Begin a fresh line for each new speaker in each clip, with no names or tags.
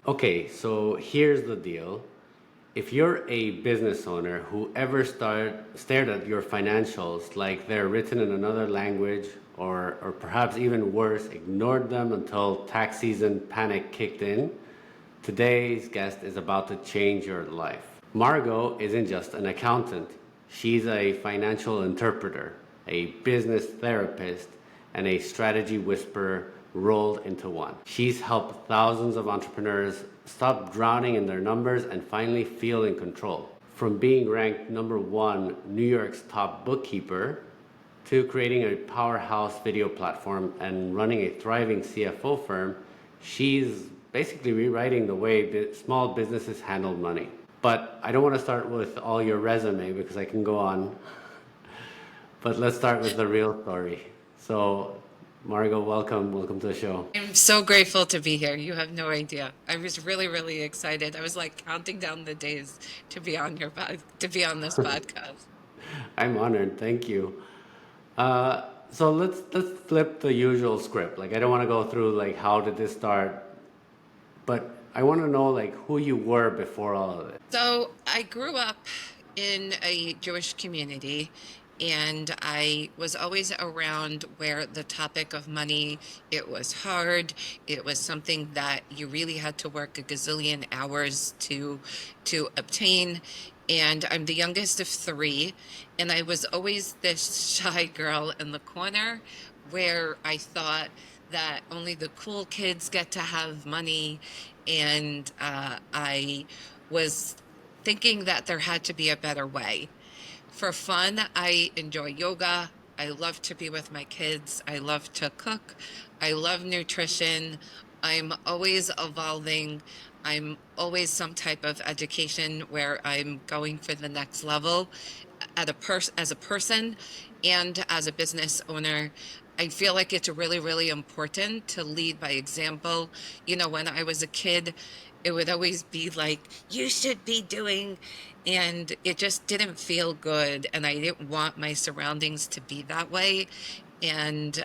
Okay, so here's the deal. If you're a business owner who ever stared at your financials like they're written in another language, or perhaps even worse, ignored them until tax season panic kicked in, today's guest is about to change your life. Margot isn't just an accountant, she's a financial interpreter, a business therapist, and a strategy whisperer rolled into one. She's helped thousands of entrepreneurs stop drowning in their numbers and finally feel in control. From being ranked number one New York's top bookkeeper to creating a powerhouse video platform and running a thriving CFO firm, she's basically rewriting the way small businesses handle money. But I don't want to start with all your resume because I can go on. But let's start with the real story. So, Margot, welcome to the show.
I'm so grateful to be here. You have no idea. I was really, really excited. I was like counting down the days to be on to be on this podcast.
I'm honored. Thank you. So let's flip the usual script. Like I don't want to go through like how did this start, but I want to know like who you were before all of it.
So I grew up in a Jewish community, and I was always around where the topic of money, it was hard. It was something that you really had to work a gazillion hours to obtain. And I'm the youngest of three, and I was always this shy girl in the corner where I thought that only the cool kids get to have money. And I was thinking that there had to be a better way. For fun, I enjoy yoga. I love to be with my kids. I love to cook. I love nutrition. I'm always evolving. I'm always some type of education where I'm going for the next level as a person and as a business owner. I feel like it's really, really important to lead by example. You know, when I was a kid, it would always be like, you should be doing, and it just didn't feel good. And I didn't want my surroundings to be that way. And,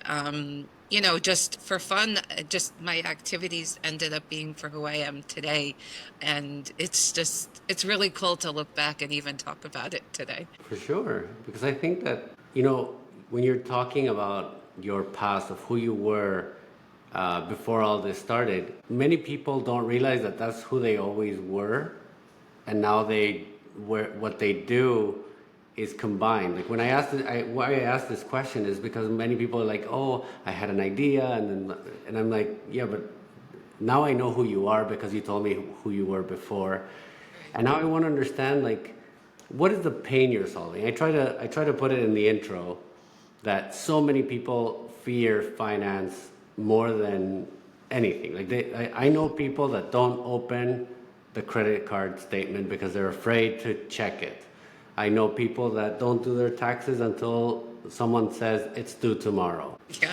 just for fun, just my activities ended up being for who I am today. And it's really cool to look back and even talk about it today.
For sure, because I think that when you're talking about your past of who you were before all this started, many people don't realize that that's who they always were, and now what they do is combined. Like when I asked why I asked this question is because many people are like, oh, I had an idea, and I'm like, yeah, but now I know who you are because you told me who you were before, and now I want to understand like what is the pain you're solving. I try to put it in the intro that so many people fear finance more than anything. Like I know people that don't open the credit card statement because they're afraid to check it. I know people that don't do their taxes until someone says it's due tomorrow.
Yeah.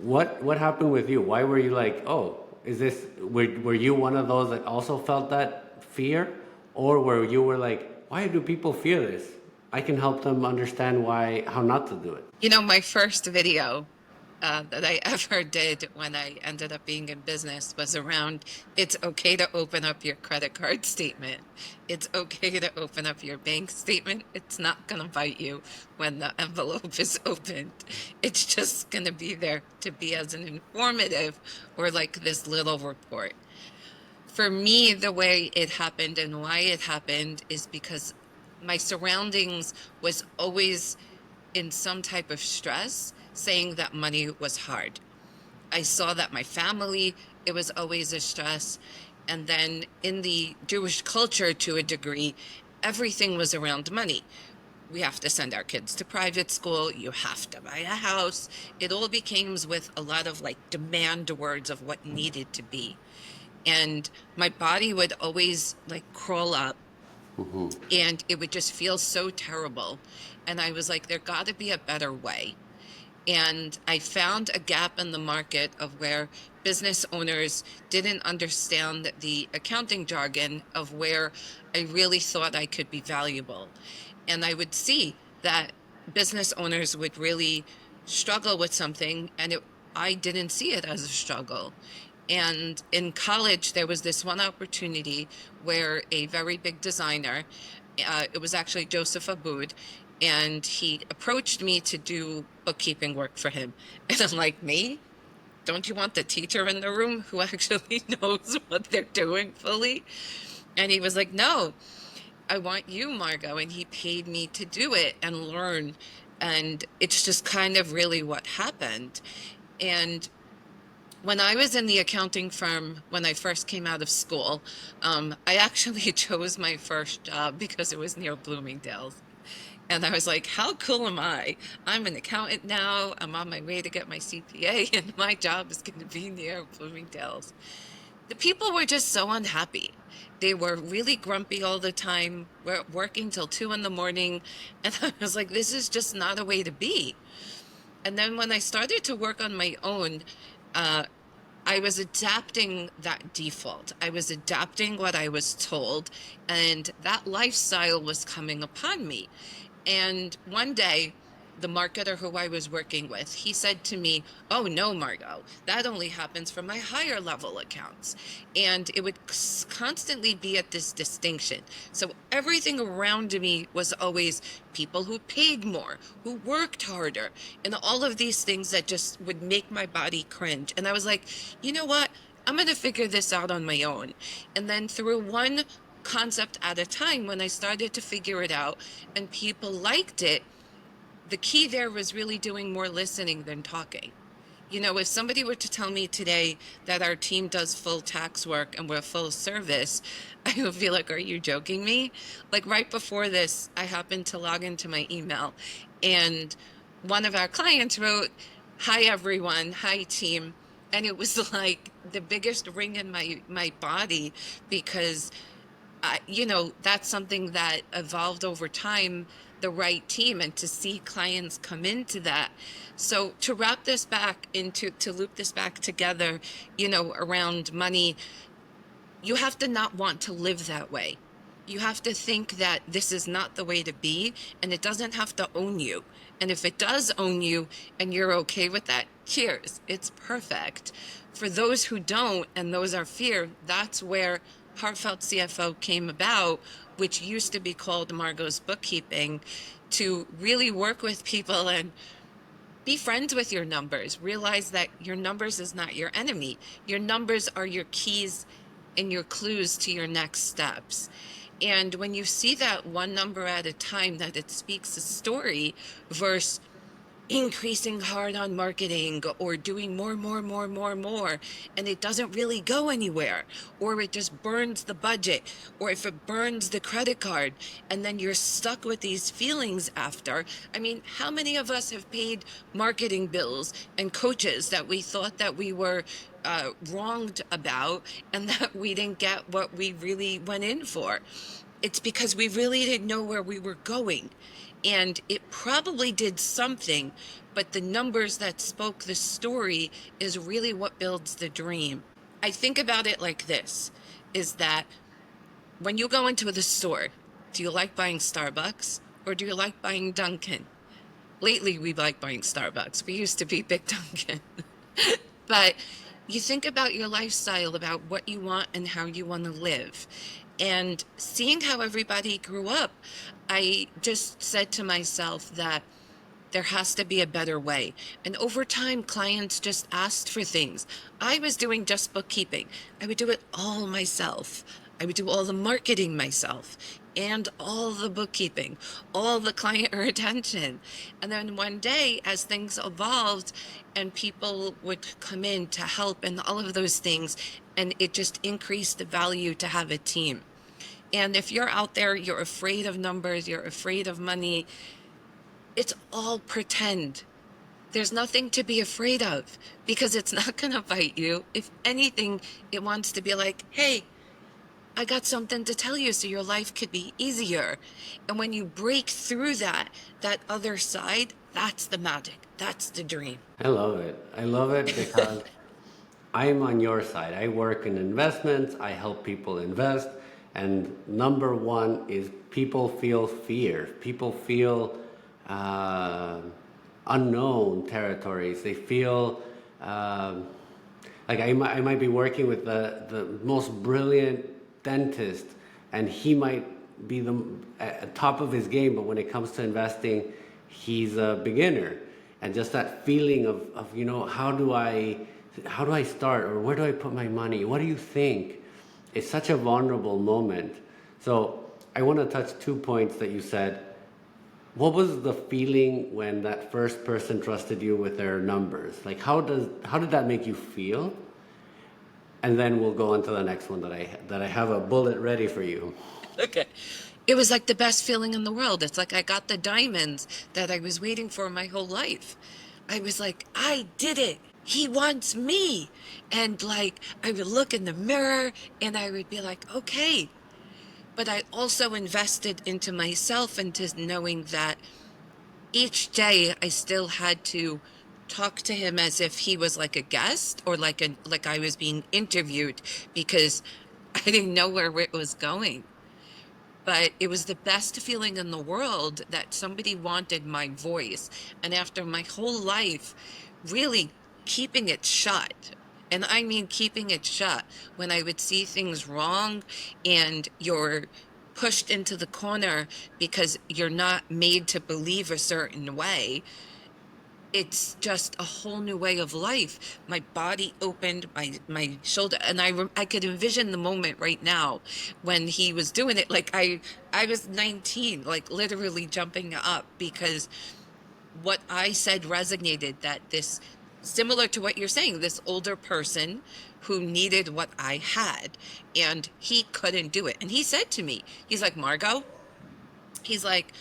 What happened with you? Why were you like, oh, were you one of those that also felt that fear, or were like, why do people fear this? I can help them understand how not to do it.
You know, my first video that I ever did when I ended up being in business was around it's okay to open up your credit card statement. It's okay to open up your bank statement. It's not going to bite you when the envelope is opened. It's just going to be there to be as an informative or like this little report. For me, the way it happened and why it happened is because my surroundings was always in some type of stress, saying that money was hard. I saw that my family, it was always a stress. And then in the Jewish culture, to a degree, everything was around money. We have to send our kids to private school. You have to buy a house. It all became with a lot of like demand words of what needed to be. And my body would always like crawl up, and it would just feel so terrible. And I was like, there got to be a better way. And I found a gap in the market of where business owners didn't understand the accounting jargon of where I really thought I could be valuable. And I would see that business owners would really struggle with something, and I didn't see it as a struggle. And in college, there was this one opportunity where a very big designer, it was actually Joseph Abboud, and he approached me to do bookkeeping work for him. And I'm like, me? Don't you want the teacher in the room who actually knows what they're doing fully? And he was like, no, I want you, Margot. And he paid me to do it and learn. And it's just kind of really what happened. And when I was in the accounting firm, when I first came out of school, I actually chose my first job because it was near Bloomingdale's. And I was like, how cool am I? I'm an accountant now. I'm on my way to get my CPA, and my job is going to be near Bloomingdale's. The people were just so unhappy. They were really grumpy all the time, were working till 2 in the morning. And I was like, this is just not a way to be. And then when I started to work on my own, uh, I was adapting that default. I was adapting what I was told, and that lifestyle was coming upon me. And one day, the marketer who I was working with, he said to me, oh no, Margot, that only happens for my higher level accounts. And it would constantly be at this distinction. So everything around me was always people who paid more, who worked harder, and all of these things that just would make my body cringe. And I was like, you know what? I'm going to figure this out on my own. And then through one concept at a time, when I started to figure it out and people liked it, the key there was really doing more listening than talking. You know, if somebody were to tell me today that our team does full tax work and we're full service, I would feel like, are you joking me? Like right before this, I happened to log into my email, and one of our clients wrote, hi everyone, hi team. And it was like the biggest ring in my body, because that's something that evolved over time, the right team, and to see clients come into that. So to wrap this back to loop this back together, around money, you have to not want to live that way. You have to think that this is not the way to be, and it doesn't have to own you. And if it does own you and you're okay with that, cheers, it's perfect. For those who don't, and those are fear, that's where Heartfelt CFO came about, which used to be called Margot's Bookkeeping, to really work with people and be friends with your numbers. Realize that your numbers is not your enemy. Your numbers are your keys and your clues to your next steps. And when you see that one number at a time, that it speaks a story, versus increasing hard on marketing or doing more, and it doesn't really go anywhere, or it just burns the budget, or if it burns the credit card, and then you're stuck with these feelings after. I mean, how many of us have paid marketing bills and coaches that we thought that we were wronged about, and that we didn't get what we really went in for? It's because we really didn't know where we were going. And it probably did something, but the numbers that spoke the story is really what builds the dream. I think about it like this, is that when you go into the store, do you like buying Starbucks or do you like buying Dunkin'? Lately, we like buying Starbucks. We used to be big Dunkin'. But you think about your lifestyle, about what you want and how you want to live. And seeing how everybody grew up, I just said to myself that there has to be a better way. And over time, clients just asked for things. I was doing just bookkeeping. I would do it all myself. I would do all the marketing myself and all the bookkeeping, all the client retention. And then one day, as things evolved and people would come in to help and all of those things, and it just increased the value to have a team. And if you're out there, you're afraid of numbers, you're afraid of money, it's all pretend. There's nothing to be afraid of, because it's not going to bite you. If anything, it wants to be like, hey, I got something to tell you so your life could be easier. And when you break through that other side, that's the magic. That's the dream.
I love it. I love it because I'm on your side. I work in investments, I help people invest, and number one is people feel fear. People feel unknown territories. They feel Like I might be working with the most brilliant dentist, and he might be the at top of his game, but when it comes to investing, he's a beginner. And just that feeling of how do I start, or where do I put my money? What do you think? It's such a vulnerable moment. So I want to touch 2 points that you said. What was the feeling when that first person trusted you with their numbers? Like how did that make you feel? And then we'll go on to the next one that I have a bullet ready for you.
Okay. It was like the best feeling in the world. It's like I got the diamonds that I was waiting for my whole life. I was like, I did it. He wants me. And like, I would look in the mirror and I would be like, okay. But I also invested into myself, into knowing that each day I still had to talk to him as if he was like a guest, or like I was being interviewed, because I didn't know where it was going. But it was the best feeling in the world that somebody wanted my voice. And after my whole life, really keeping it shut. And I mean keeping it shut. When I would see things wrong and you're pushed into the corner because you're not made to believe a certain way, it's just a whole new way of life. My body opened, my shoulder, and I could envision the moment right now when he was doing it. Like I was 19, like literally jumping up, because what I said resonated, that this, similar to what you're saying, this older person who needed what I had, and he couldn't do it. And he said to me, he's like, Margot, he's like,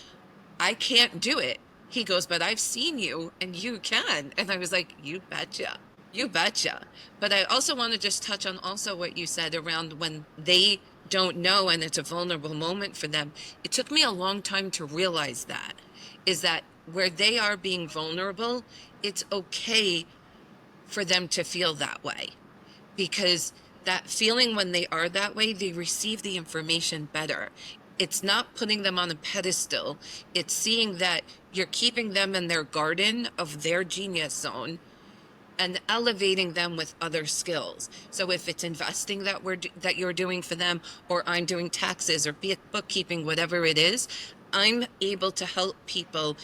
I can't do it. He goes, but I've seen you and you can. And I was like, you betcha. You betcha. But I also want to just touch on also what you said around when they don't know and it's a vulnerable moment for them. It took me a long time to realize that, is that where they are being vulnerable, it's okay for them to feel that way, because that feeling, when they are that way, they receive the information better. It's not putting them on a pedestal. It's seeing that you're keeping them in their garden of their genius zone and elevating them with other skills. So if it's investing that you're doing for them, or I'm doing taxes or bookkeeping, whatever it is, I'm able to help people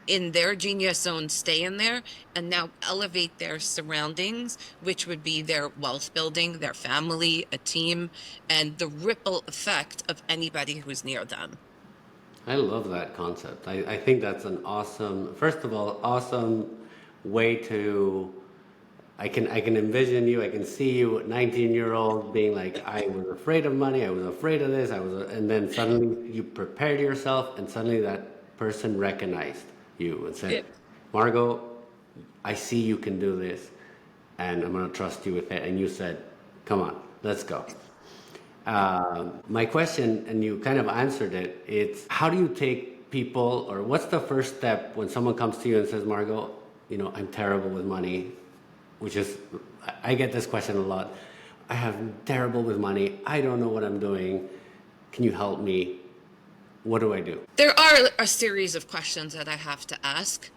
in their genius zone stay in there and now elevate their surroundings, which would be their wealth building, their family, a team, and the ripple effect of anybody who's near them.
I love that concept. I think that's an awesome, first of all, awesome way to. I can envision you. I can see you, 19-year-old, being like, I was afraid of money. I was afraid of this. And then suddenly you prepared yourself, and suddenly that person recognized you and
Yeah.
said, Margot, I see you can do this, and I'm gonna trust you with it. And you said, come on, let's go. My question, and you kind of answered it, it's how do you take people, or what's the first step when someone comes to you and says, Margot, I'm terrible with money, which is, I get this question a lot. I have terrible with money. I don't know what I'm doing. Can you help me? What do I do?
There are a series of questions that I have to ask.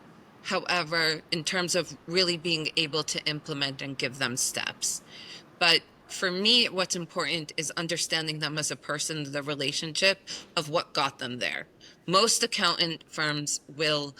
However, in terms of really being able to implement and give them steps. But for me, what's important is understanding them as a person, the relationship of what got them there. Most accountant firms will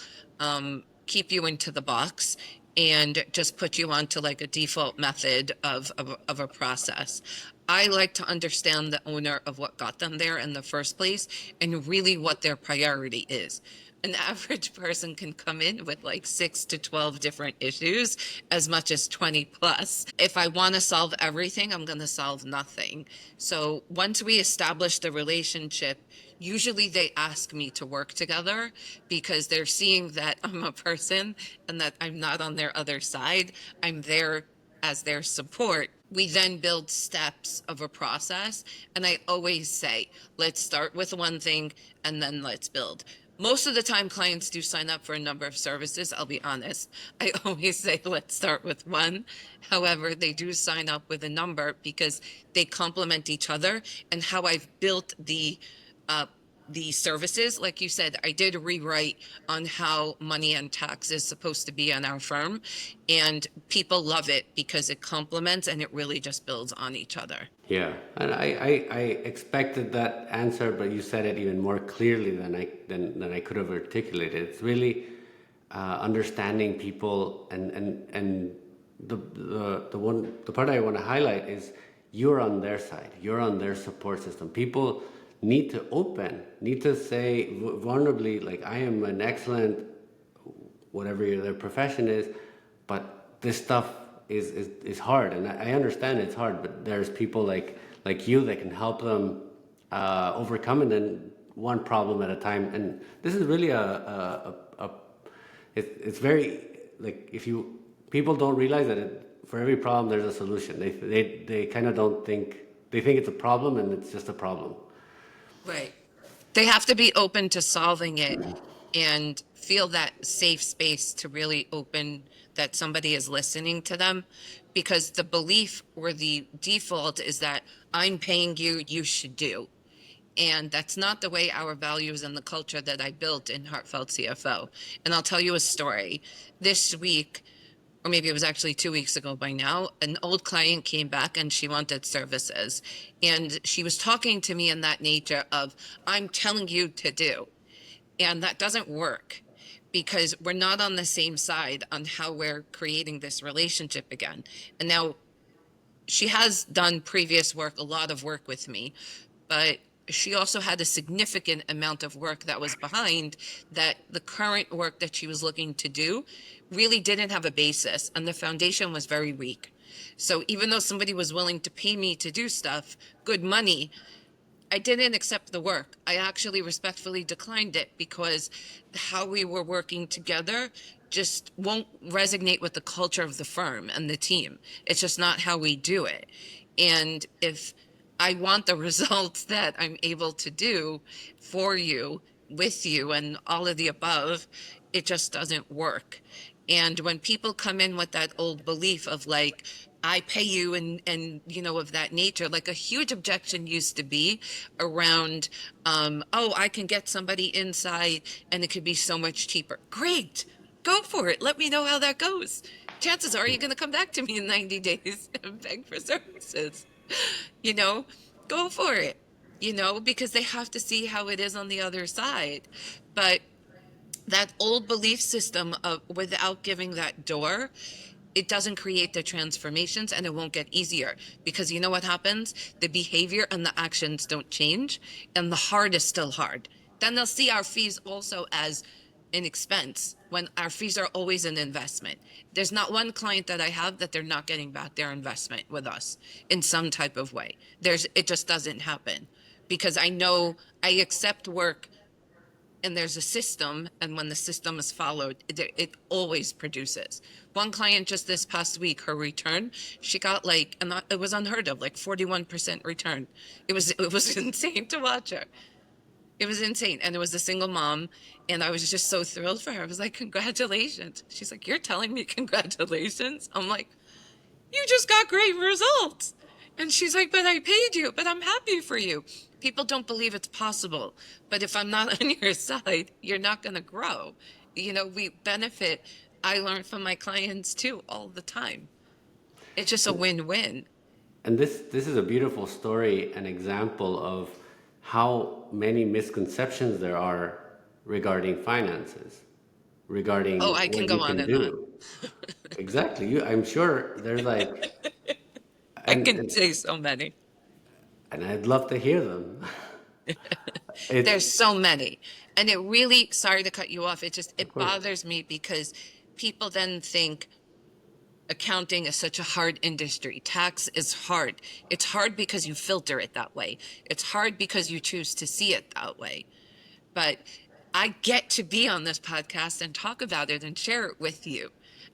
keep you into the box and just put you onto like a default method of a process. I like to understand the owner of what got them there in the first place and really what their priority is. An average person can come in with like 6 to 12 different issues, as much as 20 plus. If I want to solve everything, I'm going to solve nothing. So once we establish the relationship, usually they ask me to work together because they're seeing that I'm a person and that I'm not on their other side. I'm there as their support. We then build steps of a process. And I always say, let's start with one thing and then let's build. Most of the time, clients do sign up for a number of services. I'll be honest. I always say, let's start with one. However, they do sign up with a number because they complement each other, and how I've built the the services. Like you said, I did rewrite on how money and tax is supposed to be on our firm, and people love it because it complements and it really just builds on each other.
Yeah, and I expected that answer, but you said it even more clearly than I could have articulated. It's really understanding people, and the part I want to highlight is you're on their side, you're on their support system. People need to say vulnerably, like, I am an excellent whatever their profession is, but this stuff is hard, and I understand it's hard, but there's people like you that can help them overcome it, and one problem at a time. And this is really it's very, like, if you people don't realize that for every problem there's a solution. They kind of don't think, they think it's a problem and it's just a problem.
Right. They have to be open to solving it and feel that safe space to really open that somebody is listening to them, because the belief or the default is that I'm paying you, you should do. And that's not the way our values and the culture that I built in Heartfelt CFO. And I'll tell you a story. This week, or maybe it was actually 2 weeks ago by now, an old client came back and she wanted services. And she was talking to me in that nature of, I'm telling you to do. And that doesn't work, because we're not on the same side on how we're creating this relationship again. And now she has done previous work, a lot of work with me, but she also had a significant amount of work that was behind, that the current work that she was looking to do really didn't have a basis, and the foundation was very weak. So even though somebody was willing to pay me to do stuff, good money, I didn't accept the work. I actually respectfully declined it, because how we were working together just won't resonate with the culture of the firm and the team. It's just not how we do it. And if I want the results that I'm able to do for you, with you, and all of the above, it just doesn't work. And when people come in with that old belief of, like, I pay you, and of that nature, like, a huge objection used to be around, oh, I can get somebody inside and it could be so much cheaper. Great, go for it. Let me know how that goes. Chances are you're going to come back to me in 90 days and beg for services. you know, Go for it, because they have to see how it is on the other side. But that old belief system of, without giving that door, it doesn't create the transformations, and it won't get easier, because you know what happens? The behavior and the actions don't change, and the hard is still hard. Then they'll see our fees also as an expense, when our fees are always an investment. There's not one client that I have that they're not getting back their investment with us in some type of way. It just doesn't happen, because I know I accept work, and there's a system, and when the system is followed, it always produces. One client just this past week, her return, she got, like, and it was unheard of, like 41% return. It was insane to watch her. It was insane. And it was a single mom, and I was just so thrilled for her. I was like, congratulations. She's like, you're telling me congratulations? I'm like, you just got great results. And she's like, but I paid you, but I'm happy for you. People don't believe it's possible. But if I'm not on your side, you're not going to grow. We benefit. I learn from my clients too all the time. It's just a win-win.
And this is a beautiful story, an example of how many misconceptions there are regarding finances, regarding
Oh, I can
what
go
you
on
can
and on.
do. Exactly. I'm sure there's, like,
I
and
can
and,
say so many.
and I'd love to hear them. It's
There's so many. And it really, sorry to cut you off,
of
it
course.
bothers me, because people then think accounting is such a hard industry. Tax is hard. It's hard because you filter it that way. It's hard because you choose to see it that way. But I get to be on this podcast and talk about it and share it with you.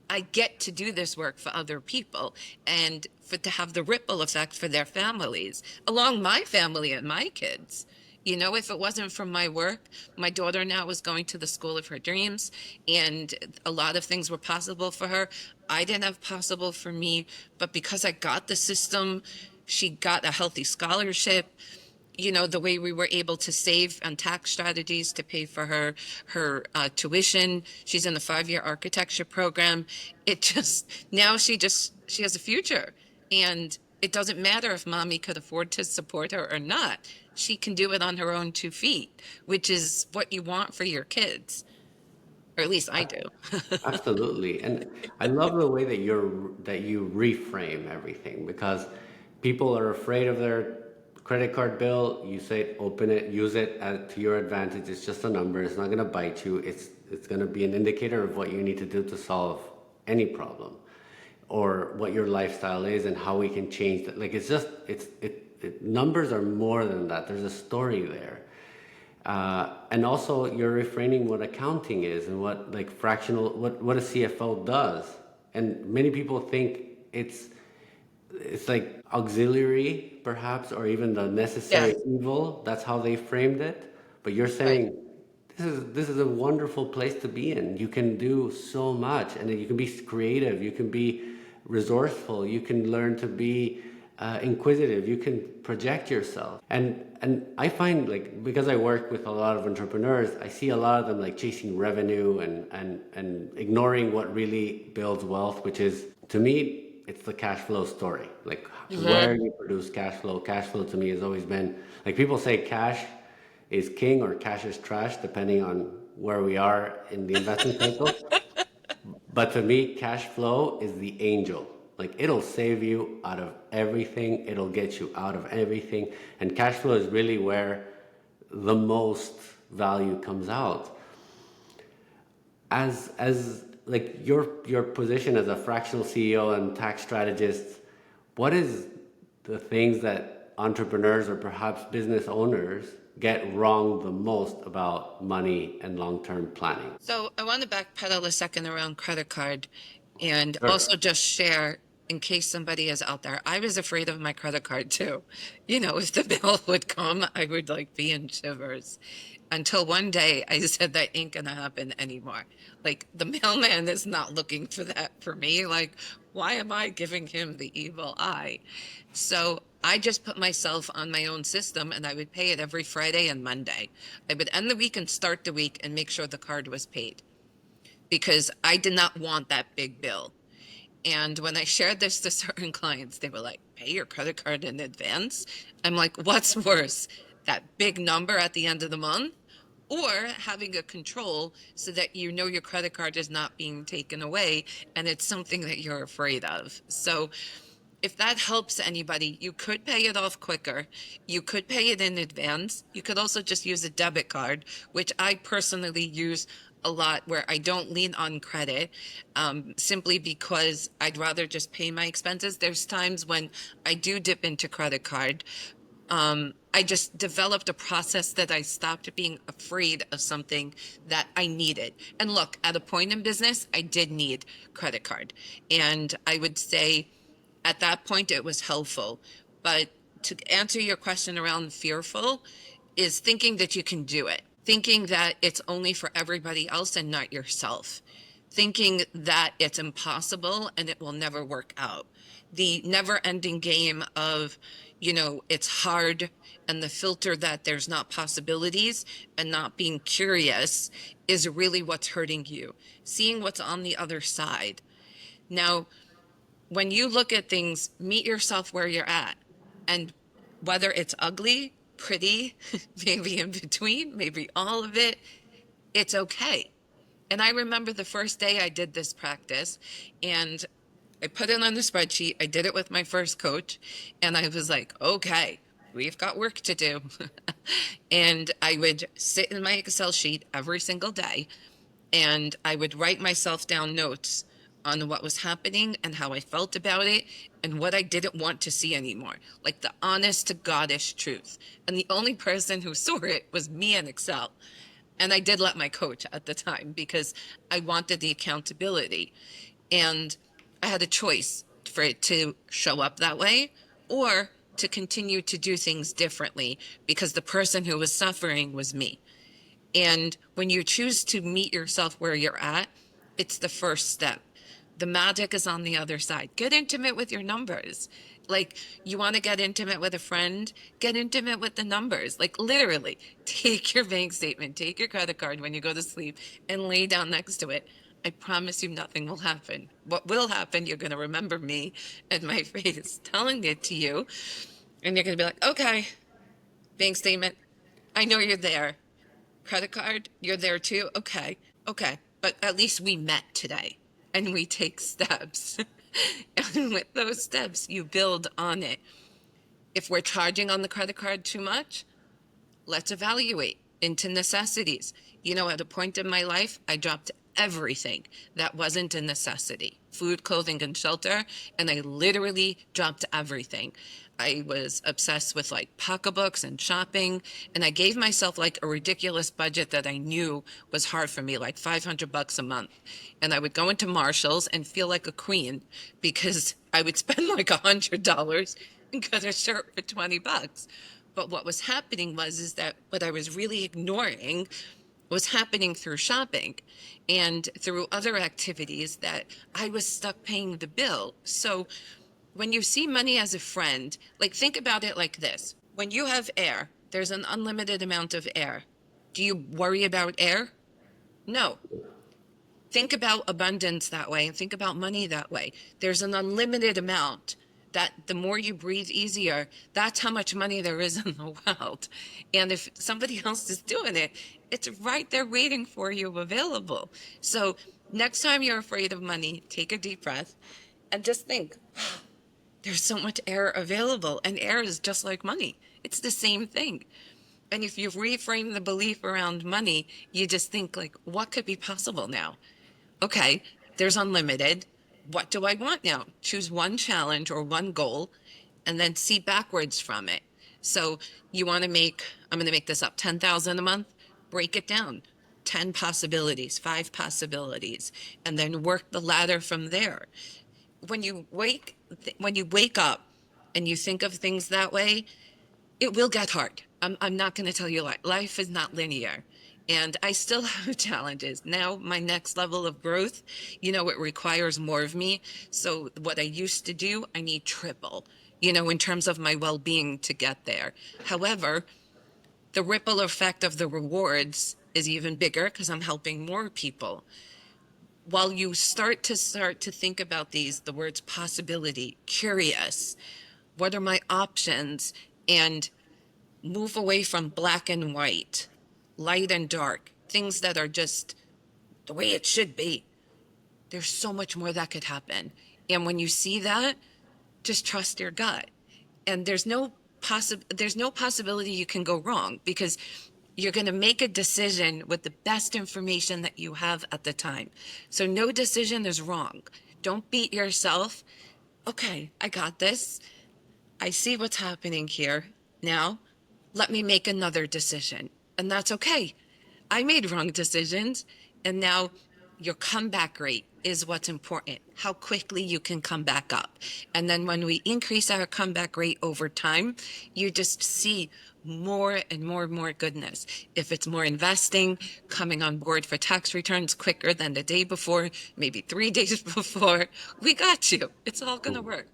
I get to do this work for other people, and to have the ripple effect for their families, along my family and my kids. If it wasn't for my work, my daughter now was going to the school of her dreams, and a lot of things were possible for her. I didn't have possible for me, but because I got the system, she got a healthy scholarship. the way we were able to save on tax strategies to pay for her tuition. She's in the 5-year architecture program. It just now she has a future, and it doesn't matter if mommy could afford to support her or not. She can do it on her own 2 feet, which is what you want for your kids, or at least I do.
Absolutely. And I love the way that you reframe everything, because people are afraid of their credit card bill. You say open it, use it to your advantage. It's just a number. It's not going to bite you. It's going to be an indicator of what you need to do to solve any problem, or what your lifestyle is and how we can change that. Like, it's just numbers are more than that. There's a story there. And also, you're refraining what accounting is and what, like, fractional, what a CFO does. And many people think it's like auxiliary, perhaps, or even the necessary
Yes,
evil. That's how they framed it. But you're
right.
saying this is a wonderful place to be in. You can do so much, and you can be creative. You can be resourceful. You can learn to be inquisitive. You can project yourself. And I find, like, because I work with a lot of entrepreneurs, I see a lot of them like chasing revenue and ignoring what really builds wealth, which is, to me, it's the cash flow story. Like, where
Hmm.
you produce cash flow. Cash flow to me has always been, like, people say cash is king or cash is trash, depending on where we are in the investment cycle. But to me, cash flow is the angel. Like, it'll save you out of everything, it'll get you out of everything. And cash flow is really where the most value comes out. As like, your position as a fractional CEO and tax strategist, what is the things that entrepreneurs or perhaps business owners get wrong the most about money and long-term planning?
So I want to backpedal a second around credit card, and
Sure.
also just share, in case somebody is out there. I was afraid of my credit card too. If the bill would come, I would like be in shivers. Until one day I said that ain't gonna happen anymore. Like, the mailman is not looking for that for me. Like, why am I giving him the evil eye? So I just put myself on my own system, and I would pay it every Friday and Monday. I would end the week and start the week and make sure the card was paid, because I did not want that big bill. And when I shared this to certain clients, they were like, pay your credit card in advance? I'm like, what's worse, that big number at the end of the month, or having a control so that your credit card is not being taken away and it's something that you're afraid of? So if that helps anybody, you could pay it off quicker. You could pay it in advance. You could also just use a debit card, which I personally use a lot, where I don't lean on credit, simply because I'd rather just pay my expenses. There's times when I do dip into credit card. I just developed a process that I stopped being afraid of something that I needed. And look, at a point in business, I did need credit card. And I would say at that point it was helpful. But to answer your question around fearful, is thinking that you can do it, thinking that it's only for everybody else and not yourself, thinking that it's impossible and it will never work out. The never ending game of, it's hard, and the filter that there's not possibilities and not being curious is really what's hurting you. Seeing what's on the other side. Now, when you look at things, meet yourself where you're at. And whether it's ugly, pretty, maybe in between, maybe all of it, it's okay. And I remember the first day I did this practice, and I put it on the spreadsheet. I did it with my first coach, and I was like, okay, we've got work to do. And I would sit in my Excel sheet every single day, and I would write myself down notes on what was happening and how I felt about it and what I didn't want to see anymore, like the honest to Godish truth. And the only person who saw it was me in Excel. And I did let my coach at the time because I wanted the accountability. And I had a choice for it to show up that way or to continue to do things differently, because the person who was suffering was me. And when you choose to meet yourself where you're at, it's the first step. The magic is on the other side. Get intimate with your numbers. Like, you want to get intimate with a friend, get intimate with the numbers. Like, literally, take your bank statement, take your credit card when you go to sleep, and lay down next to it. I promise you nothing will happen. What will happen, you're going to remember me and my face telling it to you, and you're going to be like, okay, bank statement, I know you're there. Credit card, you're there too? Okay, okay. But at least we met today and we take steps. And with those steps, you build on it. If we're charging on the credit card too much, let's evaluate into necessities. You know, at a point in my life, I dropped everything that wasn't a necessity: food, clothing, and shelter. And I literally dropped everything. I was obsessed with like pocketbooks and shopping. And I gave myself like a ridiculous budget that I knew was hard for me, like $500 a month. And I would go into Marshall's and feel like a queen because I would spend like $100 and get a shirt for $20. But what was happening was is that what I was really ignoring was happening through shopping and through other activities that I was stuck paying the bill. So when you see money as a friend, like think about it like this. When you have air, there's an unlimited amount of air. Do you worry about air? No. Think about abundance that way and think about money that way. There's an unlimited amount that the more you breathe easier, that's how much money there is in the world. And if somebody else is doing it, it's right there waiting for you available. So next time you're afraid of money, take a deep breath and just think, there's so much air available, and air is just like money. It's the same thing. And if you reframe the belief around money, you just think like, what could be possible now? Okay, there's unlimited. What do I want now? Choose one challenge or one goal and then see backwards from it. So you want to make, I'm going to make this up, 10,000 a month, break it down. 10 possibilities, 5 possibilities, and then work the ladder from there. When you wake up and you think of things that way, it will get hard. I'm not going to tell you life is not linear. And I still have challenges. Now, my next level of growth, it requires more of me. So, what I used to do, I need triple, in terms of my well being to get there. However, the ripple effect of the rewards is even bigger because I'm helping more people. While you start to think about the words possibility, curious, what are my options, and move away from black and white, light and dark, things that are just the way it should be. There's so much more that could happen. And when you see that, just trust your gut. And there's no possibility you can go wrong because you're going to make a decision with the best information that you have at the time. So no decision is wrong. Don't beat yourself. Okay, I got this. I see what's happening here. Now, let me make another decision. And that's okay. I made wrong decisions, and now your comeback rate is what's important, how quickly you can come back up. And then when we increase our comeback rate over time, you just see more and more and more goodness. If it's more investing, coming on board for tax returns quicker than the day before, maybe 3 days before, we got you. It's all going to work.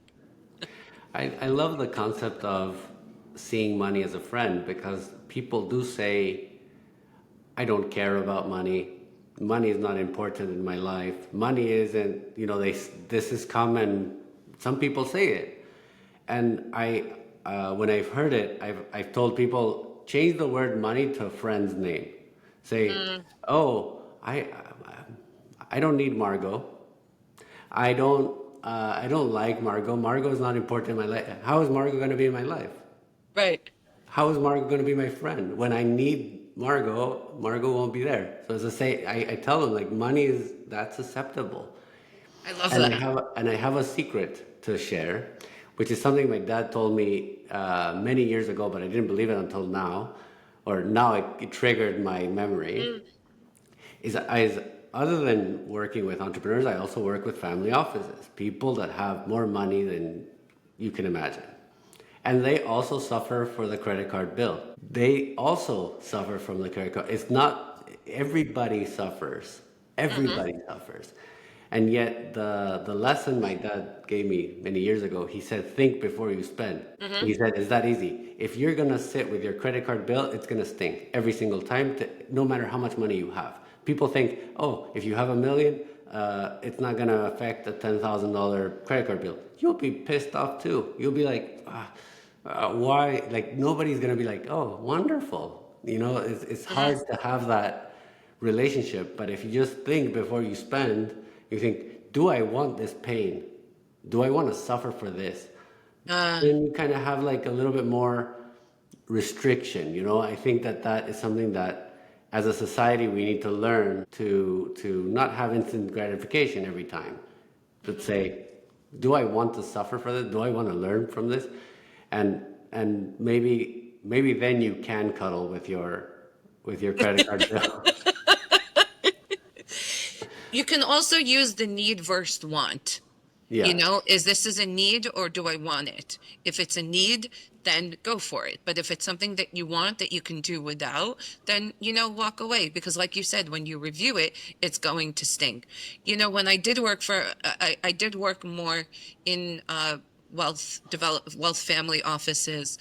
I love the concept of seeing money as a friend because people do say, I don't care about money. Money is not important in my life. Money isn't, this is common. Some people say it. And when I've heard it, I've told people, change the word money to a friend's name. Say, oh, I don't need Margot. I don't like Margot. Margot is not important in my life. How is Margot going to be in my life?
Right.
How is Margot going to be my friend? When I need Margot, Margot won't be there. So as I say, I tell them like money that's acceptable.
I love
And I
that.
have a secret to share, which is something my dad told me many years ago, but I didn't believe it until now, or now it triggered my memory.
Mm,
Is other than working with entrepreneurs, I also work with family offices, people that have more money than you can imagine. And they also suffer for the credit card bill. They also suffer from the credit card. It's not everybody suffers.
mm-hmm.
Everybody suffers. And yet the lesson my dad gave me many years ago, he said, think before you spend. He said, it's that easy. If you're gonna sit with your credit card bill, it's gonna stink every single time, no matter how much money you have. People think, oh, if you have a million, it's not gonna affect a $10,000 credit card bill. You'll be pissed off too. You'll be like, why? Like nobody's gonna be like, oh, wonderful. You know, it's hard to have that relationship. But if you just think before you spend, you think, do I want this pain? Do I want to suffer for this? Then you kind of have like a little bit more restriction. You know, I think that that is something that as a society we need to learn to not have instant gratification every time. To say, do I want to suffer for this? Do I want to learn from this? And maybe then you can cuddle with your credit card bill.
You can also use the need versus want.
Yeah.
You know, is a need or do I want it? If it's a need, then go for it. But if it's something that you want that you can do without, then, you know, walk away. Because like you said, when you review it, it's going to stink. You know, when I did work I did work more in wealth family offices.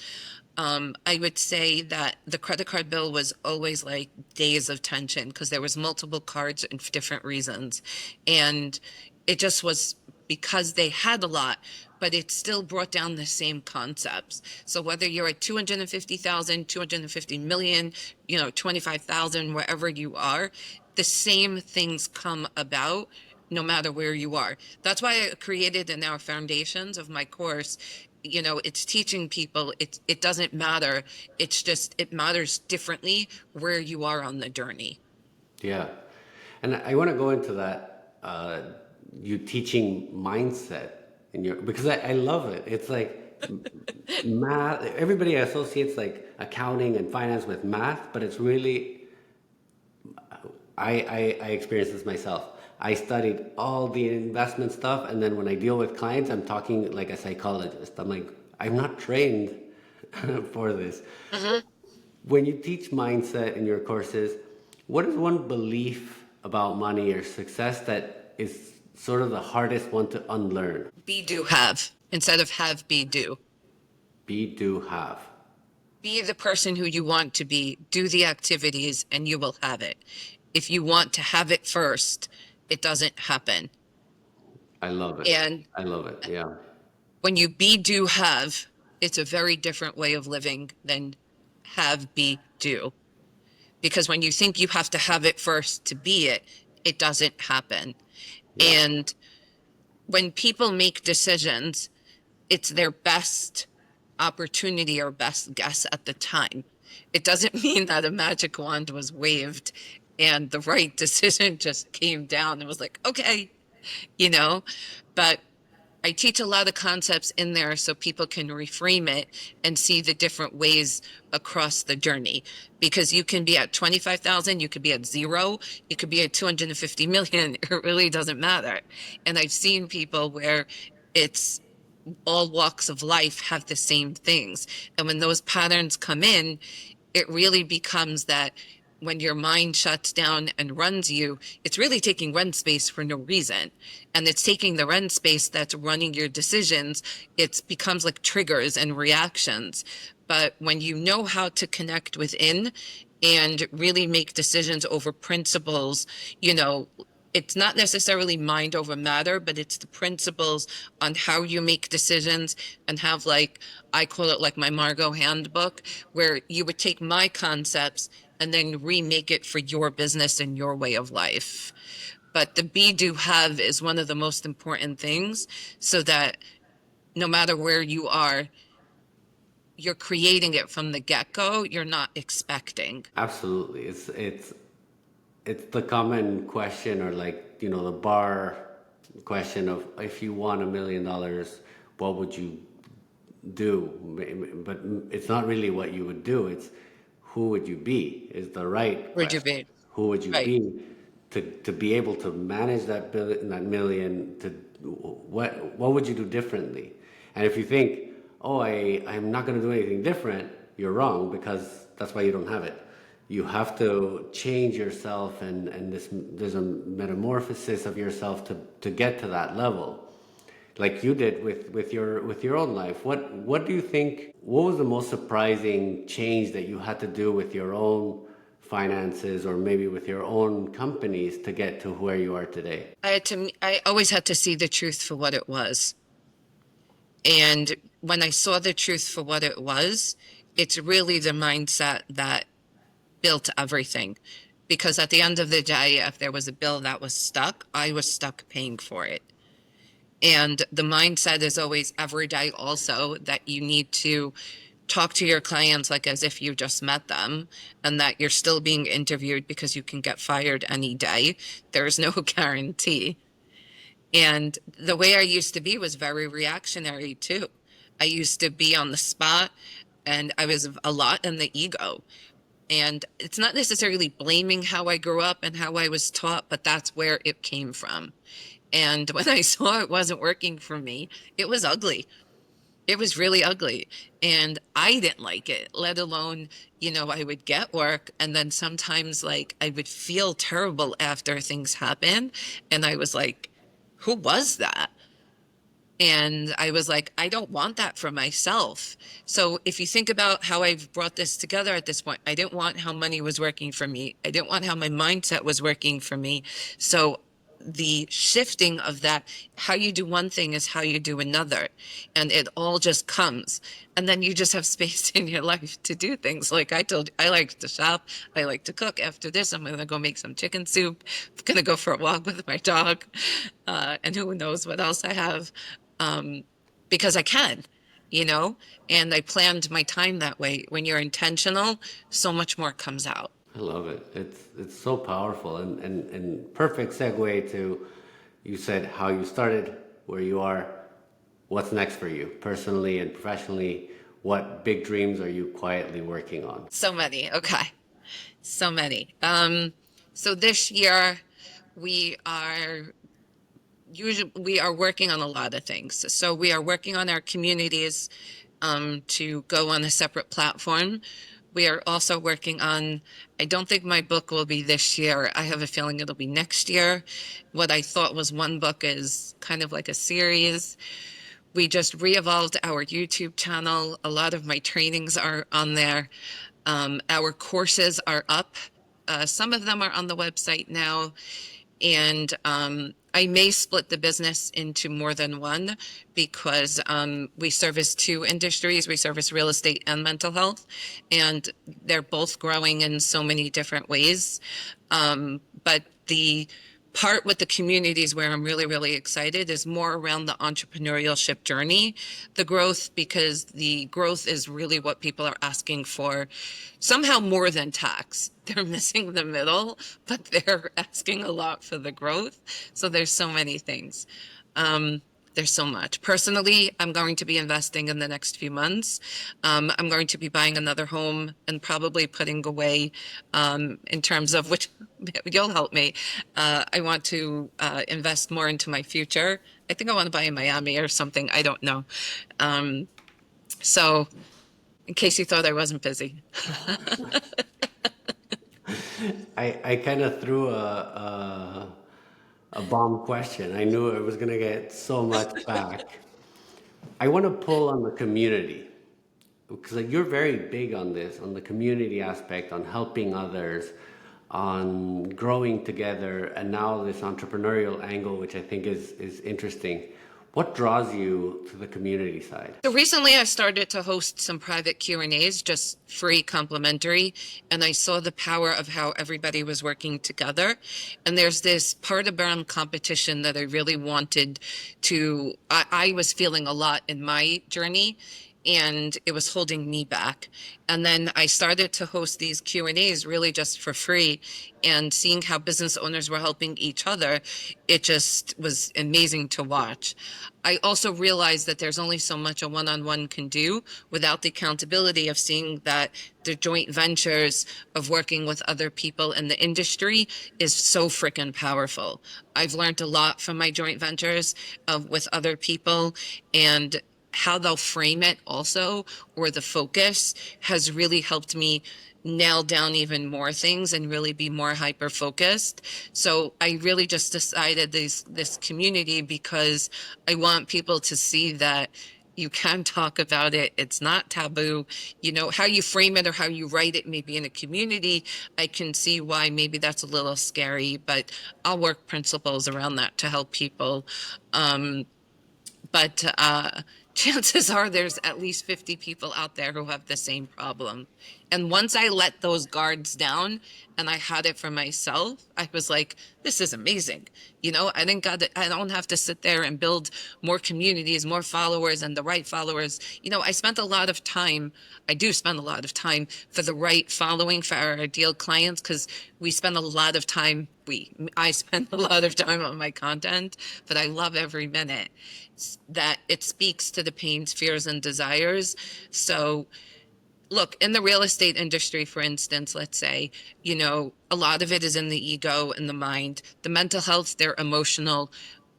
I would say that the credit card bill was always like days of tension because there was multiple cards and different reasons. And it just was because they had a lot, but it still brought down the same concepts. So whether you're at 250,000, 250 million, you know, 25,000, wherever you are, the same things come about no matter where you are. That's why I created in our foundations of my course, you know, it's teaching people it doesn't matter. It's just it matters differently where you are on the journey.
Yeah. And I want to go into that, you teaching mindset in your, because I love it. It's like math, everybody associates like accounting and finance with math, but it's really, I experienced this myself. I studied all the investment stuff, and then when I deal with clients, I'm talking like a psychologist. I'm like, I'm not trained for this. When you teach mindset in your courses, what is one belief about money or success that is sort of the hardest one to unlearn?
Be, do, have instead of have, be, do.
Be, do, have.
Be the person who you want to be, do the activities, and you will have it. If you want to have it first, it doesn't happen.
I love it.
And
I love it. Yeah.
when you be, do, have, it's a very different way of living than have, be, do. Because when you think you have to have it first to be it, it doesn't happen.
Yeah.
And when people make decisions, it's their best opportunity or best guess at the time. It doesn't mean that a magic wand was waved and the right decision just came down and was like, okay, you know, but I teach a lot of concepts in there so people can reframe it and see the different ways across the journey. Because you can be at 25,000, you could be at zero, you could be at 250 million. It really doesn't matter. And I've seen people where it's all walks of life have the same things. And when those patterns come in, it really becomes that when your mind shuts down and runs you, it's really taking run space for no reason. And it's taking the run space that's running your decisions. It becomes like triggers and reactions. But when you know how to connect within and really make decisions over principles, you know, it's not necessarily mind over matter, but it's the principles on how you make decisions and have, like, I call it like my Margot handbook, where you would take my concepts and then remake it for your business and your way of life. But the be, do, have is one of the most important things so that no matter where you are, you're creating it from the get-go. You're not expecting.
Absolutely. It's the common question, or like, you know, the bar question of, if you won $1 million, what would you do? But it's not really what you would do. It's who would you be is the right
Would you
question.
be?
Who would you
Right.
be to be able to manage that million? To what would you do differently? And if you think, oh, I'm not going to do anything different, you're wrong, because that's why you don't have it. you have to change yourself, and there's a metamorphosis of yourself to get to that level, like you did with your own life. What do you think, what was the most surprising change that you had to do with your own finances, or maybe with your own companies, to get to where you are today?
I always had to see the truth for what it was. And when I saw the truth for what it was, it's really the mindset that built everything. Because at the end of the day, if there was a bill that was stuck, I was stuck paying for it. And the mindset is always every day also that you need to talk to your clients like as if you just met them, and that you're still being interviewed because you can get fired any day. There's no guarantee. And the way I used to be was very reactionary too. I used to be on the spot, and I was a lot in the ego. And it's not necessarily blaming how I grew up and how I was taught, but that's where it came from. And when I saw it wasn't working for me, it was ugly. It was really ugly. And I didn't like it, let alone, I would get work, and then sometimes like I would feel terrible after things happen. And I was like, who was that? And I was like, I don't want that for myself. So if you think about how I've brought this together at this point, I didn't want how money was working for me. I didn't want how my mindset was working for me. So the shifting of that, how you do one thing is how you do another. And it all just comes. And then you just have space in your life to do things. Like I told you, I like to shop. I like to cook. After this, I'm going to go make some chicken soup. I'm going to go for a walk with my dog. And who knows what else I have. Because I can, and I planned my time that way. When you're intentional, so much more comes out.
I love it. It's so powerful, and perfect segue to, you said how you started, where you are, what's next for you personally and professionally. What big dreams are you quietly working on?
So many. Okay. So many. So this year we are we are working on a lot of things. So we are working on our communities to go on a separate platform. We are also working on, I don't think my book will be this year. I have a feeling it'll be next year. What I thought was one book is kind of like a series. We just re-evolved our YouTube channel. A lot of my trainings are on there. Our courses are up. Some of them are on the website now. And I may split the business into more than one, because we service two industries. We service real estate and mental health, and they're both growing in so many different ways. But the part with the communities where I'm really, really excited is more around the entrepreneurship journey, the growth, because the growth is really what people are asking for, somehow more than tax. They're missing the middle, but they're asking a lot for the growth. So there's so many things. There's so much. Personally, I'm going to be investing in the next few months. I'm going to be buying another home and probably putting away, in terms of which you'll help me. I want to invest more into my future. I think I want to buy in Miami or something. I don't know. So in case you thought I wasn't busy.
I kind of threw a bomb question. I knew I was going to get so much back. I want to pull on the community, because like, you're very big on this, on the community aspect, on helping others, on growing together, and now this entrepreneurial angle, which I think is interesting. What draws you to the community side?
So recently I started to host some private Q&As, just free, complimentary, and I saw the power of how everybody was working together. And there's this part around competition that I really wanted to, I was feeling a lot in my journey, and it was holding me back. And then I started to host these Q&As really just for free, and seeing how business owners were helping each other, it just was amazing to watch. I also realized that there's only so much a one-on-one can do without the accountability of seeing that the joint ventures of working with other people in the industry is so freaking powerful. I've learned a lot from my joint ventures with other people, and how they'll frame it also, or the focus, has really helped me nail down even more things and really be more hyper focused. So I really just decided this community because I want people to see that you can talk about it. It's not taboo. You know, how you frame it or how you write it, maybe in a community, I can see why maybe that's a little scary, but I'll work principles around that to help people. Um, but chances are there's at least 50 people out there who have the same problem. And once I let those guards down and I had it for myself, I was like, this is amazing. You know, I don't have to sit there and build more communities, more followers, and the right followers. You know, I do spend a lot of time for the right following for our ideal clients, because we spend a lot of time, I spend a lot of time on my content, but I love every minute that it speaks to the pains, fears, and desires. So look, in the real estate industry, for instance, let's say, you know, a lot of it is in the ego and the mind. The mental health, they're emotional.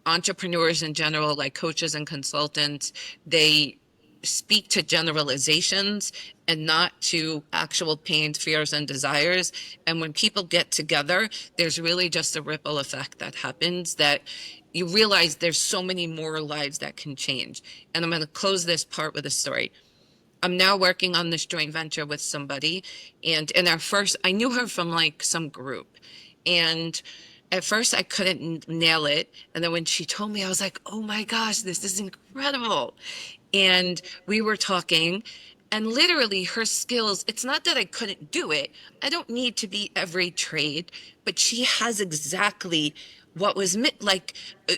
Entrepreneurs in general, like coaches and consultants, they speak to generalizations and not to actual pains, fears, and desires. And when people get together, there's really just a ripple effect that happens, that you realize there's so many more lives that can change. And I'm going to close this part with a story. I'm now working on this joint venture with somebody. And in our first, I knew her from like some group. And at first I couldn't nail it. And then when she told me, I was like, oh my gosh, this is incredible. And we were talking, and literally her skills, it's not that I couldn't do it. I don't need to be every trade, but she has exactly what was like,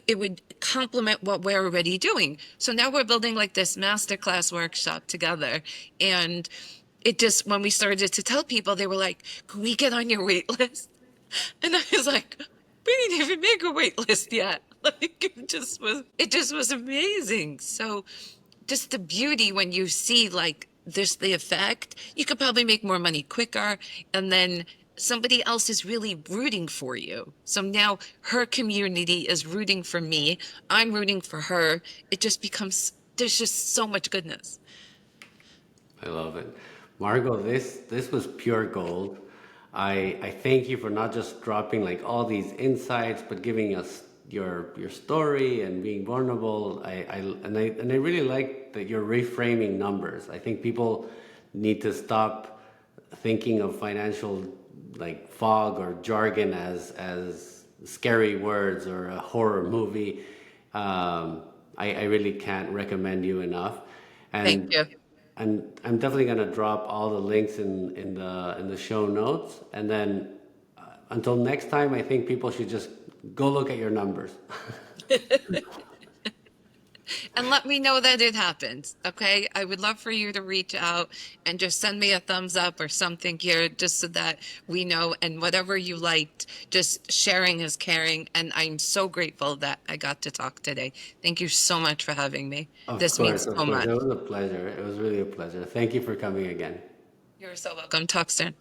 it would complement what we're already doing. So now we're building like this masterclass workshop together. And it just, when we started to tell people, they were like, can we get on your wait list? And I was like, we didn't even make a wait list yet. Like it just was amazing. So just the beauty when you see like this, the effect, you could probably make more money quicker. And then somebody else is really rooting for you. So now her community is rooting for me. I'm rooting for her. It just becomes, there's just so much goodness.
I love it. Margot, this was pure gold. I thank you for not just dropping like all these insights, but giving us your story and being vulnerable. I really like that you're reframing numbers. I think people need to stop thinking of financial like fog or jargon as scary words or a horror movie. I really can't recommend you enough.
Thank
And
you.
I'm definitely gonna drop all the links in the show notes. And then until next time, I think people should just go look at your numbers.
And let me know that it happens. Okay. I would love for you to reach out and just send me a thumbs up or something here, just so that we know. And whatever you liked, just sharing is caring. And I'm so grateful that I got to talk today. Thank you so much for having me. This means
Of
so
course,
much.
it was a pleasure. It was really a pleasure. Thank you for coming again.
You're so welcome. Talk soon.